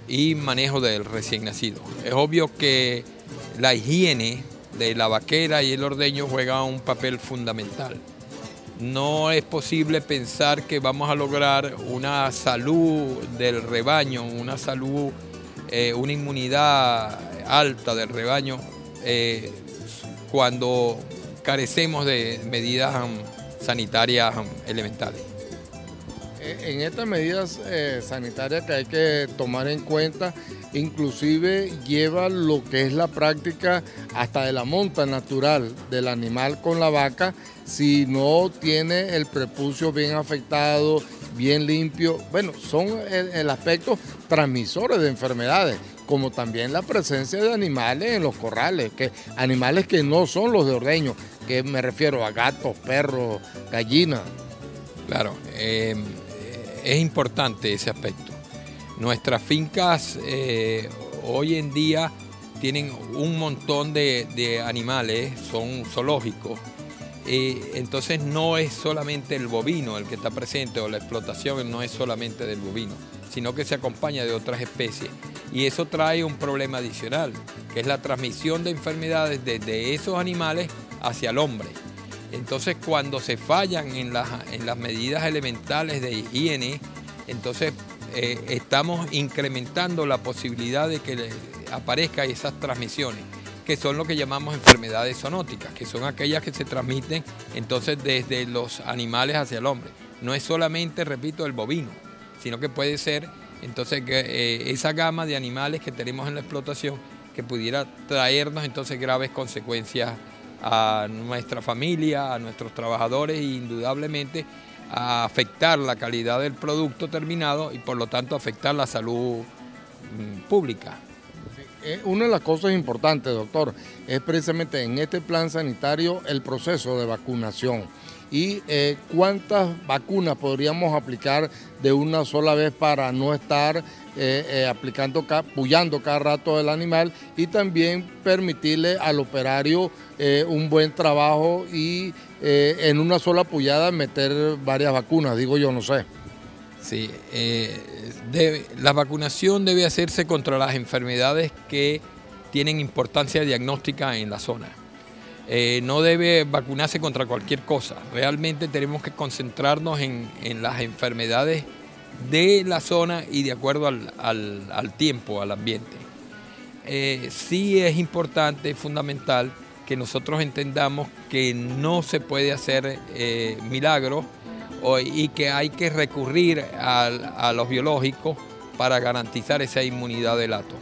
y manejo del recién nacido. Es obvio que la higiene de la vaquera y el ordeño juega un papel fundamental. No es posible pensar que vamos a lograr una salud del rebaño, una salud, una inmunidad alta del rebaño cuando carecemos de medidas sanitarias elementales. En estas medidas sanitarias que hay que tomar en cuenta, inclusive lleva lo que es la práctica hasta de la monta natural del animal con la vaca, si no tiene el prepucio bien afectado, bien limpio. Bueno, son el aspecto transmisores de enfermedades, como también la presencia de animales en los corrales, animales que no son los de ordeño, que me refiero a gatos, perros, gallinas. Claro, es importante ese aspecto. Nuestras fincas hoy en día tienen un montón de animales, son zoológicos. Entonces no es solamente el bovino el que está presente, o la explotación no es solamente del bovino, sino que se acompaña de otras especies. Y eso trae un problema adicional, que es la transmisión de enfermedades desde esos animales hacia el hombre. Entonces cuando se fallan en las medidas elementales de higiene, entonces estamos incrementando la posibilidad de que aparezcan esas transmisiones, que son lo que llamamos enfermedades zoonóticas, que son aquellas que se transmiten entonces desde los animales hacia el hombre. No es solamente, repito, el bovino, sino que puede ser entonces esa gama de animales que tenemos en la explotación, que pudiera traernos entonces graves consecuencias a nuestra familia, a nuestros trabajadores, e indudablemente a afectar la calidad del producto terminado y por lo tanto afectar la salud pública. Una de las cosas importantes, doctor, es precisamente en este plan sanitario el proceso de vacunación. ¿Y cuántas vacunas podríamos aplicar de una sola vez para no estar pullando cada rato el animal y también permitirle al operario un buen trabajo y en una sola pullada meter varias vacunas, digo yo, no sé? Sí, la vacunación debe hacerse contra las enfermedades que tienen importancia diagnóstica en la zona. No debe vacunarse contra cualquier cosa. Realmente tenemos que concentrarnos en las enfermedades de la zona y de acuerdo al tiempo, al ambiente. Sí es importante, fundamental, que nosotros entendamos que no se puede hacer milagros y que hay que recurrir a los biológicos para garantizar esa inmunidad del hato.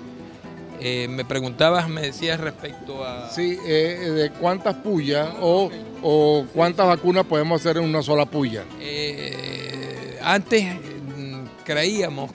Me preguntabas, me decías respecto a... Sí, de cuántas pullas o cuántas vacunas podemos hacer en una sola pulla. Antes creíamos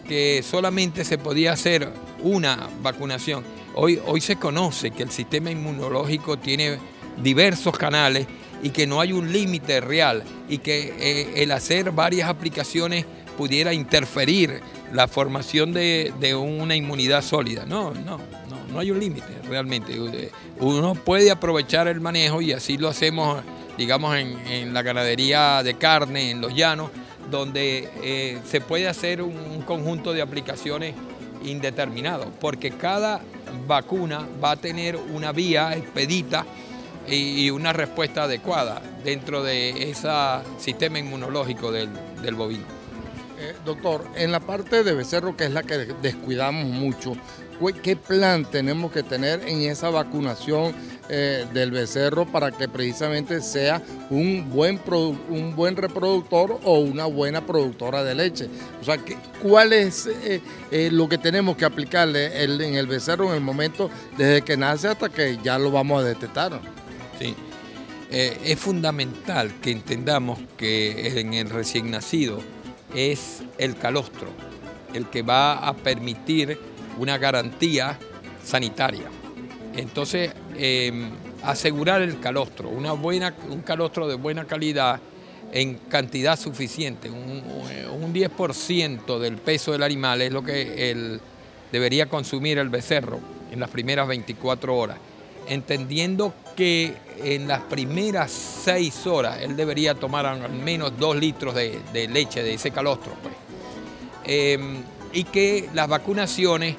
que solamente se podía hacer una vacunación. Hoy se conoce que el sistema inmunológico tiene diversos canales y que no hay un límite real y que el hacer varias aplicaciones pudiera interferir la formación de una inmunidad sólida. No hay un límite realmente. Uno puede aprovechar el manejo y así lo hacemos, digamos, en la ganadería de carne, en los llanos, donde se puede hacer un conjunto de aplicaciones indeterminado, porque cada vacuna va a tener una vía expedita y una respuesta adecuada dentro de ese sistema inmunológico del bovino. Doctor, en la parte de becerro, que es la que descuidamos mucho, ¿qué plan tenemos que tener en esa vacunación del becerro para que precisamente sea un buen reproductor o una buena productora de leche? O sea, ¿cuál es lo que tenemos que aplicarle en el becerro en el momento desde que nace hasta que ya lo vamos a detectar? Sí, es fundamental que entendamos que en el recién nacido es el calostro el que va a permitir una garantía sanitaria. Entonces, asegurar el calostro, un calostro de buena calidad en cantidad suficiente, un 10% del peso del animal es lo que debería consumir el becerro en las primeras 24 horas, entendiendo que en las primeras 6 horas él debería tomar al menos 2 litros de leche de ese calostro, pues. Y que las vacunaciones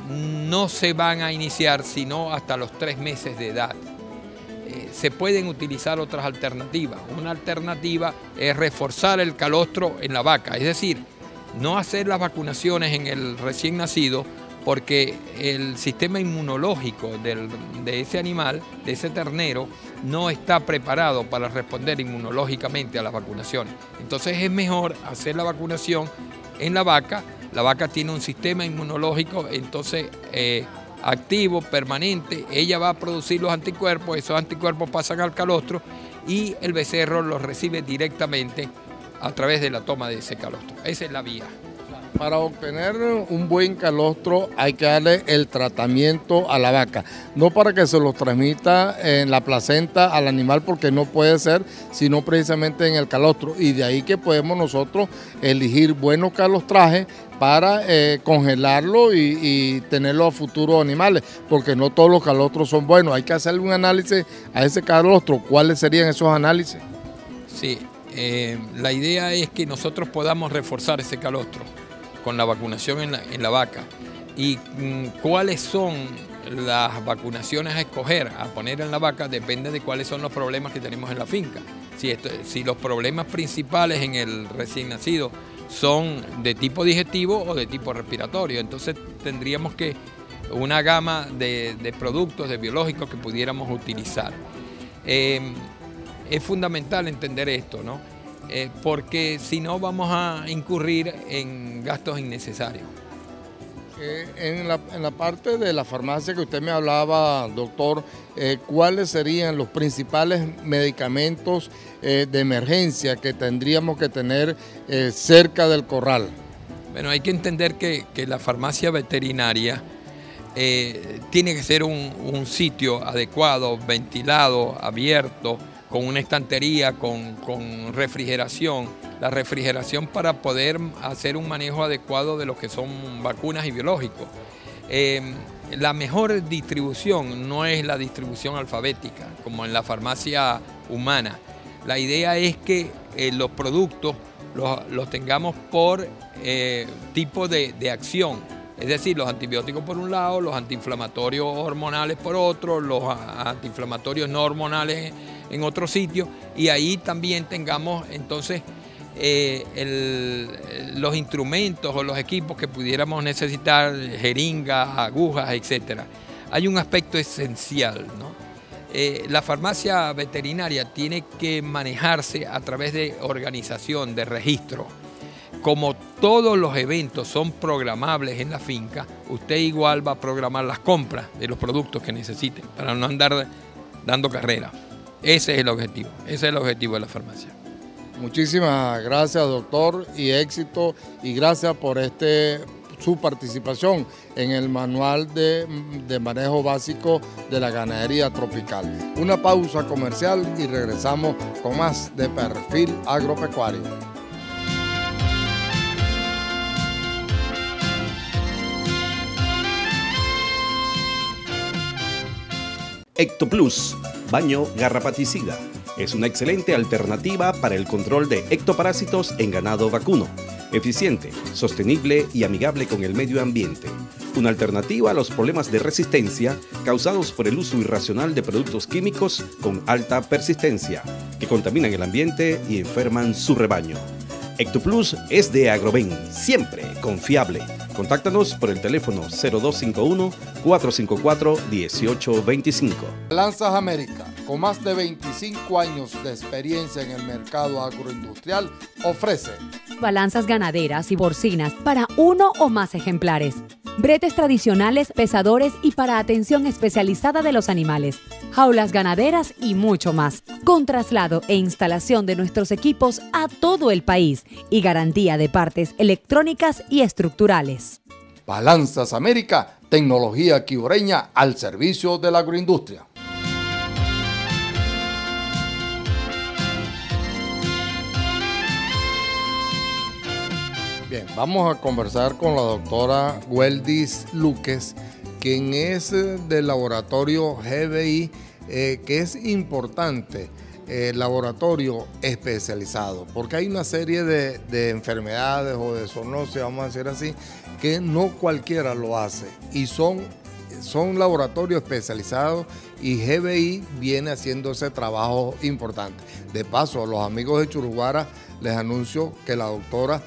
no se van a iniciar sino hasta los 3 meses de edad. Se pueden utilizar otras alternativas. Una alternativa es reforzar el calostro en la vaca, es decir, no hacer las vacunaciones en el recién nacido, porque el sistema inmunológico de ese animal, de ese ternero, no está preparado para responder inmunológicamente a las vacunaciones. Entonces es mejor hacer la vacunación en la vaca. La vaca tiene un sistema inmunológico, entonces activo, permanente. Ella va a producir los anticuerpos, esos anticuerpos pasan al calostro y el becerro los recibe directamente a través de la toma de ese calostro. Esa es la vía. Para obtener un buen calostro hay que darle el tratamiento a la vaca, no para que se lo transmita en la placenta al animal, porque no puede ser, sino precisamente en el calostro. Y de ahí que podemos nosotros elegir buenos calostrajes para congelarlo y tenerlo a futuros animales, porque no todos los calostros son buenos. Hay que hacerle un análisis a ese calostro. ¿Cuáles serían esos análisis? Sí, la idea es que nosotros podamos reforzar ese calostro con la vacunación en la vaca. Y cuáles son las vacunaciones a escoger, a poner en la vaca, depende de cuáles son los problemas que tenemos en la finca. Si los problemas principales en el recién nacido son de tipo digestivo o de tipo respiratorio, entonces tendríamos que una gama de productos, de biológicos que pudiéramos utilizar. Es fundamental entender esto, ¿no? Porque si no vamos a incurrir en gastos innecesarios. En la parte de la farmacia que usted me hablaba, doctor, ¿cuáles serían los principales medicamentos de emergencia que tendríamos que tener cerca del corral? Bueno, hay que entender que la farmacia veterinaria tiene que ser un sitio adecuado, ventilado, abierto, con una estantería, con refrigeración. La refrigeración para poder hacer un manejo adecuado de lo que son vacunas y biológicos. La mejor distribución no es la distribución alfabética, como en la farmacia humana. La idea es que los productos los tengamos por tipo de acción. Es decir, los antibióticos por un lado, los antiinflamatorios hormonales por otro, los antiinflamatorios no hormonales en otro sitio, y ahí también tengamos entonces los instrumentos o los equipos que pudiéramos necesitar, jeringas, agujas, etc. Hay un aspecto esencial, ¿no? La farmacia veterinaria tiene que manejarse a través de organización, de registro. Como todos los eventos son programables en la finca, usted igual va a programar las compras de los productos que necesiten para no andar dando carrera. Ese es el objetivo de la farmacia. Muchísimas gracias, doctor, y éxito, y gracias por su participación en el manual de manejo básico de la ganadería tropical. Una pausa comercial y regresamos con más de Perfil Agropecuario. Ectoplus, baño garrapaticida. Es una excelente alternativa para el control de ectoparásitos en ganado vacuno. Eficiente, sostenible y amigable con el medio ambiente. Una alternativa a los problemas de resistencia causados por el uso irracional de productos químicos con alta persistencia, que contaminan el ambiente y enferman su rebaño. Ectoplus es de Agroven, siempre confiable. Contáctanos por el teléfono 0251-454-1825. Balanzas América, con más de 25 años de experiencia en el mercado agroindustrial, ofrece balanzas ganaderas y porcinas para uno o más ejemplares, bretes tradicionales, pesadores y para atención especializada de los animales, jaulas ganaderas y mucho más, con traslado e instalación de nuestros equipos a todo el país y garantía de partes electrónicas y estructurales. Balanzas América, tecnología quiboreña al servicio de la agroindustria. Bien, vamos a conversar con la doctora Weldis Luques, quien es del laboratorio GBI, que es importante, laboratorio especializado, porque hay una serie de enfermedades o de zoonosis, vamos a decir así, que no cualquiera lo hace, y son laboratorios especializados, y GBI viene haciendo ese trabajo importante. De paso, a los amigos de Churuguara les anuncio que la doctora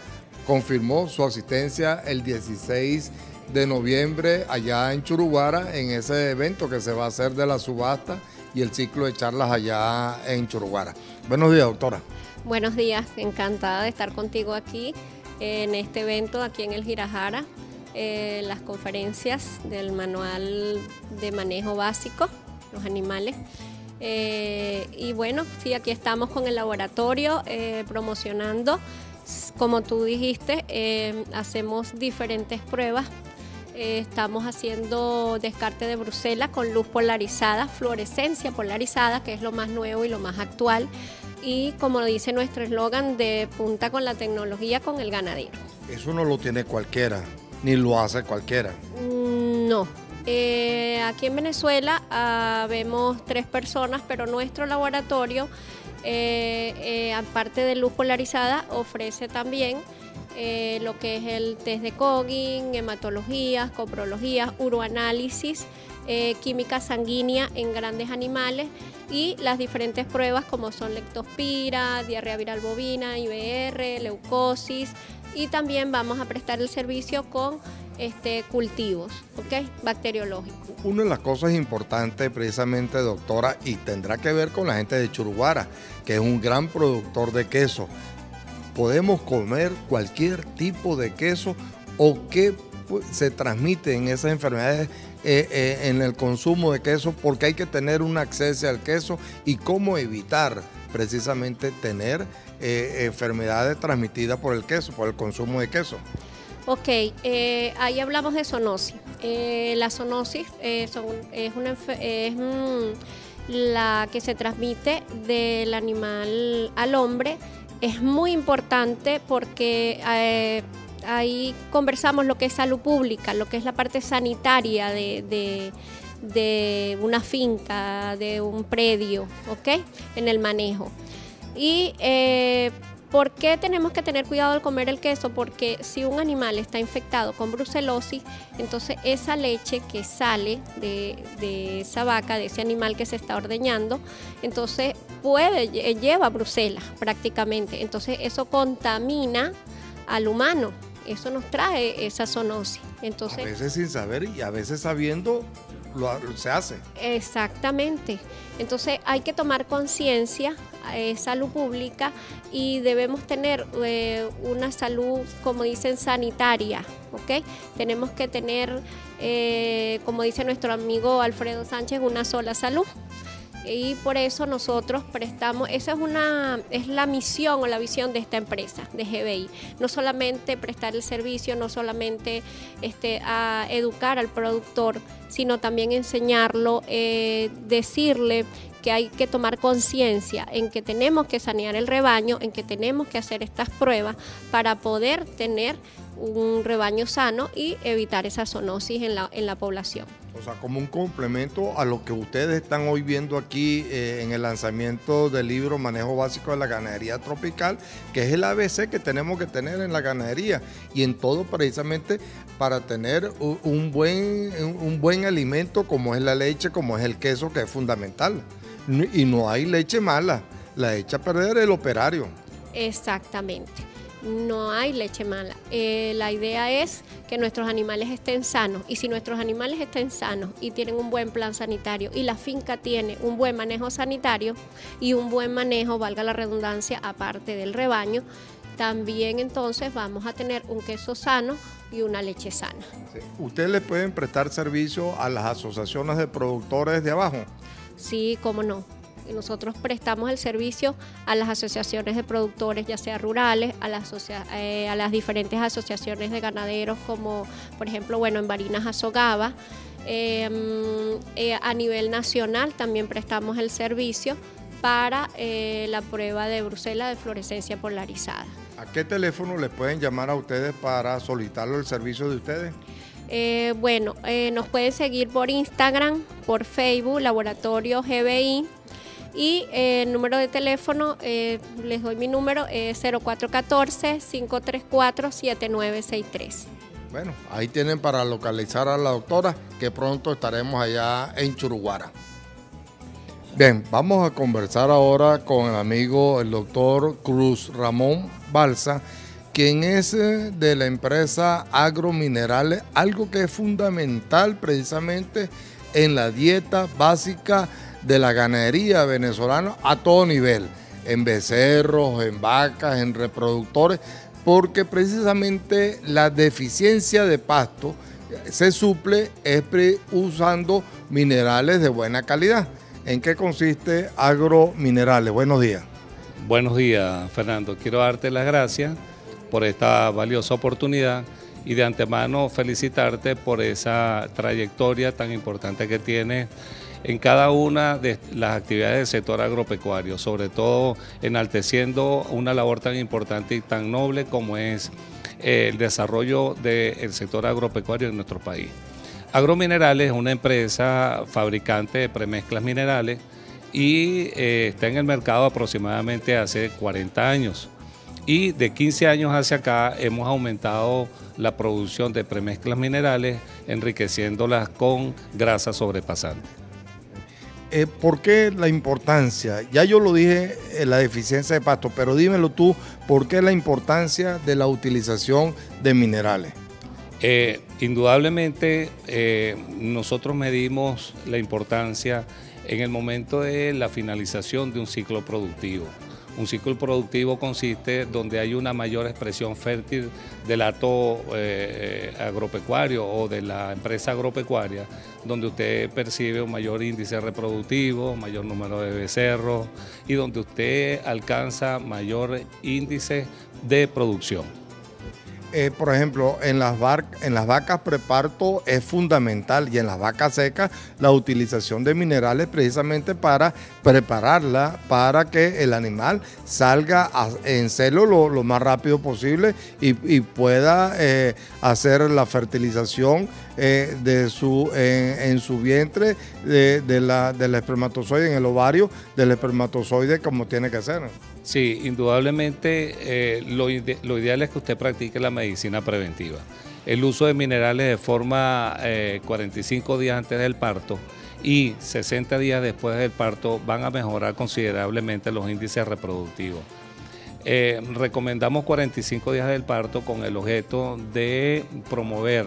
confirmó su asistencia el 16 de noviembre allá en Churuguara, en ese evento que se va a hacer de la subasta y el ciclo de charlas allá en Churuguara. Buenos días, doctora. Buenos días, encantada de estar contigo aquí en este evento, aquí en el Girajara, las conferencias del manual de manejo básico, los animales. Y bueno, sí, aquí estamos con el laboratorio promocionando. Como tú dijiste, hacemos diferentes pruebas. Estamos haciendo descarte de Bruselas con luz polarizada, fluorescencia polarizada, que es lo más nuevo y lo más actual. Y como dice nuestro eslogan, de punta con la tecnología con el ganadero. Eso no lo tiene cualquiera, ni lo hace cualquiera. No. Aquí en Venezuela vemos 3 personas, pero nuestro laboratorio, aparte de luz polarizada, ofrece también lo que es el test de Coggin, hematologías, coprologías, uroanálisis, química sanguínea en grandes animales y las diferentes pruebas como son lectospira, diarrea viral bovina, IBR, leucosis, y también vamos a prestar el servicio con cultivos, ¿okay? Bacteriológicos. Una de las cosas importantes precisamente, doctora, y tendrá que ver con la gente de Churuguara, que es un gran productor de queso. ¿Podemos comer cualquier tipo de queso o qué se transmite en esas enfermedades en el consumo de queso? Porque hay que tener un acceso al queso y cómo evitar precisamente tener enfermedades transmitidas por el queso, por el consumo de queso. Ok, ahí hablamos de zoonosis. La zoonosis la que se transmite del animal al hombre. Es muy importante porque ahí conversamos lo que es salud pública, lo que es la parte sanitaria de una finca, de un predio, ¿ok? En el manejo. Y ¿por qué tenemos que tener cuidado al comer el queso? Porque si un animal está infectado con brucelosis, entonces esa leche que sale de esa vaca, de ese animal que se está ordeñando, entonces lleva brucela prácticamente. Entonces eso contamina al humano. Eso nos trae esa zoonosis. Entonces, a veces sin saber y a veces sabiendo se hace. Exactamente. Entonces hay que tomar conciencia, salud pública, y debemos tener una salud, como dicen, sanitaria, ¿ok? Tenemos que tener, como dice nuestro amigo Alfredo Sánchez, una sola salud. Y por eso nosotros prestamos, esa es la misión o la visión de esta empresa, de GBI. No solamente prestar el servicio, no solamente a educar al productor, sino también enseñarlo, decirle que hay que tomar conciencia en que tenemos que sanear el rebaño, en que tenemos que hacer estas pruebas para poder tener un rebaño sano y evitar esa zoonosis en la población. O sea, como un complemento a lo que ustedes están hoy viendo aquí en el lanzamiento del libro Manejo Básico de la Ganadería Tropical, que es el ABC que tenemos que tener en la ganadería y en todo, precisamente para tener un buen alimento como es la leche, como es el queso, que es fundamental. Y no hay leche mala, la echa a perder el operario. Exactamente. No hay leche mala. La idea es que nuestros animales estén sanos, y si nuestros animales estén sanos y tienen un buen plan sanitario y la finca tiene un buen manejo sanitario y un buen manejo, valga la redundancia, aparte del rebaño, también entonces vamos a tener un queso sano y una leche sana. Sí. ¿Ustedes le pueden prestar servicio a las asociaciones de productores de abajo? Sí, cómo no. Nosotros prestamos el servicio a las asociaciones de productores, ya sea rurales, a las diferentes asociaciones de ganaderos, como por ejemplo, en Barinas Azogaba. A nivel nacional también prestamos el servicio para la prueba de brucela de fluorescencia polarizada. ¿A qué teléfono les pueden llamar a ustedes para solicitar el servicio de ustedes? Nos pueden seguir por Instagram, por Facebook, Laboratorio GBI. Y el número de teléfono, les doy mi número, es 0414-534-7963. Bueno, ahí tienen para localizar a la doctora, que pronto estaremos allá en Churuguara. Bien, vamos a conversar ahora con el amigo, el doctor Cruz Ramón Balsa, quien es de la empresa Agrominerales, algo que es fundamental precisamente en la dieta básica de la ganadería venezolana a todo nivel, en becerros, en vacas, en reproductores, porque precisamente la deficiencia de pasto se suple usando minerales de buena calidad. ¿En qué consiste Agrominerales? Buenos días. Buenos días, Fernando. Quiero darte las gracias por esta valiosa oportunidad y de antemano felicitarte por esa trayectoria tan importante que tienes en cada una de las actividades del sector agropecuario, sobre todo enalteciendo una labor tan importante y tan noble como es el desarrollo del sector agropecuario en nuestro país. Agrominerales es una empresa fabricante de premezclas minerales y está en el mercado aproximadamente hace 40 años. Y de 15 años hacia acá hemos aumentado la producción de premezclas minerales, enriqueciéndolas con grasa sobrepasante. ¿Por qué la importancia? Ya yo lo dije, la deficiencia de pasto, pero dímelo tú, ¿por qué la importancia de la utilización de minerales? Indudablemente nosotros medimos la importancia en el momento de la finalización de un ciclo productivo. Un ciclo productivo consiste donde hay una mayor expresión fértil del hato agropecuario o de la empresa agropecuaria, donde usted percibe un mayor índice reproductivo, mayor número de becerros y donde usted alcanza mayor índice de producción. por ejemplo, en las vacas preparto es fundamental, y en las vacas secas la utilización de minerales precisamente para prepararla para que el animal salga en celo lo más rápido posible y pueda hacer la fertilización en su vientre del espermatozoide, en el ovario del espermatozoide, como tiene que ser. Sí, indudablemente lo ideal es que usted practique la medicina preventiva. El uso de minerales de forma 45 días antes del parto y 60 días después del parto van a mejorar considerablemente los índices reproductivos. Recomendamos 45 días del parto con el objeto de promover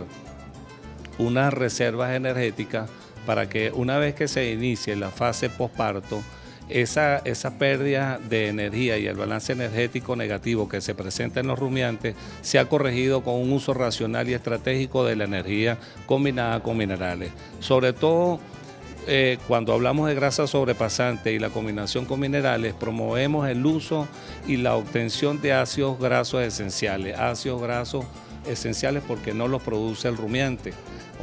unas reservas energéticas para que una vez que se inicie la fase posparto, esa pérdida de energía y el balance energético negativo que se presenta en los rumiantes se ha corregido con un uso racional y estratégico de la energía combinada con minerales. Sobre todo cuando hablamos de grasa sobrepasante y la combinación con minerales, promovemos el uso y la obtención de ácidos grasos esenciales porque no los produce el rumiante.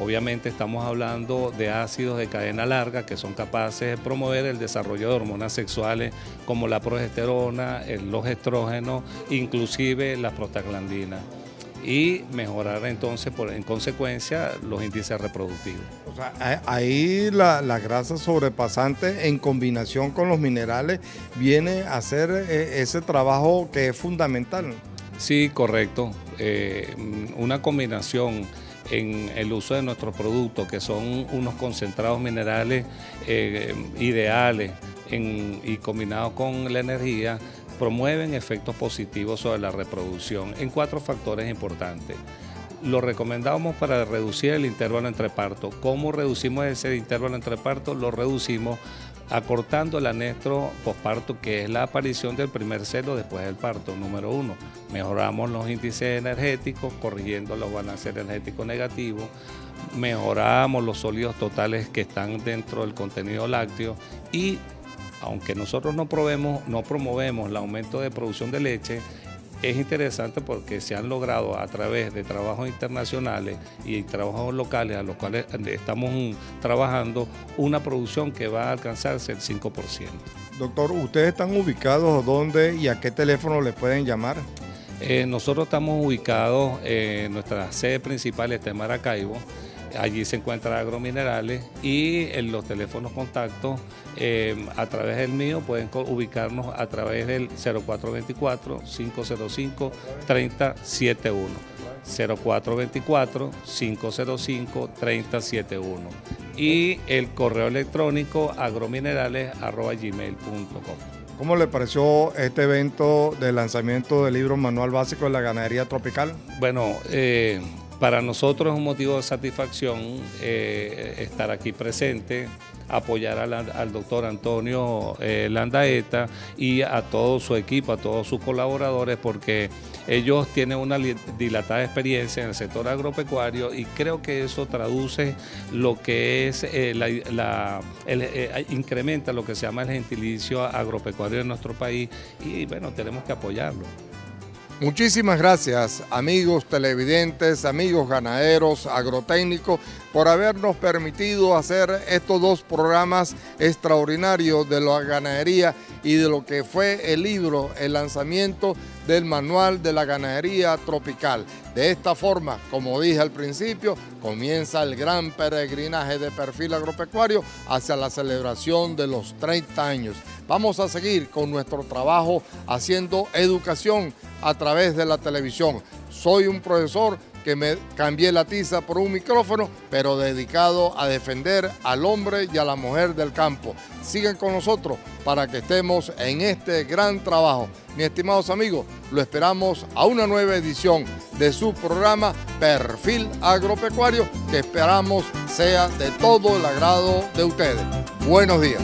Obviamente estamos hablando de ácidos de cadena larga que son capaces de promover el desarrollo de hormonas sexuales como la progesterona, los estrógenos, inclusive las prostaglandinas, y mejorar entonces en consecuencia los índices reproductivos. O sea, ahí la grasa sobrepasante en combinación con los minerales viene a hacer ese trabajo que es fundamental. Sí, correcto. Una combinación en el uso de nuestros productos, que son unos concentrados minerales ideales y combinados con la energía, promueven efectos positivos sobre la reproducción en 4 factores importantes. Lo recomendamos para reducir el intervalo entre partos. ¿Cómo reducimos ese intervalo entre partos? Lo reducimos acortando el anestro posparto, que es la aparición del primer celo después del parto, número 1. Mejoramos los índices energéticos, corrigiendo los balances energéticos negativos, mejoramos los sólidos totales que están dentro del contenido lácteo y, aunque nosotros no promovemos el aumento de producción de leche, es interesante porque se han logrado a través de trabajos internacionales y trabajos locales a los cuales estamos trabajando una producción que va a alcanzarse el 5%. Doctor, ¿ustedes están ubicados dónde y a qué teléfono les pueden llamar? Nosotros estamos ubicados, nuestra sede principal está en Maracaibo. Allí se encuentran Agrominerales y en los teléfonos contactos a través del mío pueden ubicarnos a través del 0424-505-3071. 0424-505-3071 y el correo electrónico agrominerales@gmail.com. ¿Cómo le pareció este evento de lanzamiento del libro Manual Básico de la Ganadería Tropical? Bueno, para nosotros es un motivo de satisfacción estar aquí presente, apoyar al doctor Antonio Landaeta y a todo su equipo, a todos sus colaboradores, porque ellos tienen una dilatada experiencia en el sector agropecuario y creo que eso traduce lo que es, incrementa lo que se llama el gentilicio agropecuario en nuestro país y bueno, tenemos que apoyarlo. Muchísimas gracias, amigos televidentes, amigos ganaderos, agrotécnicos, por habernos permitido hacer estos 2 programas extraordinarios de la ganadería y de lo que fue el libro, el lanzamiento del Manual de la Ganadería Tropical. De esta forma, como dije al principio, comienza el gran peregrinaje de Perfil Agropecuario hacia la celebración de los 30 años. Vamos a seguir con nuestro trabajo haciendo educación a través de la televisión. Soy un profesor que me cambié la tiza por un micrófono, pero dedicado a defender al hombre y a la mujer del campo. Sigan con nosotros para que estemos en este gran trabajo. Mis estimados amigos, lo esperamos a una nueva edición de su programa Perfil Agropecuario, que esperamos sea de todo el agrado de ustedes. Buenos días.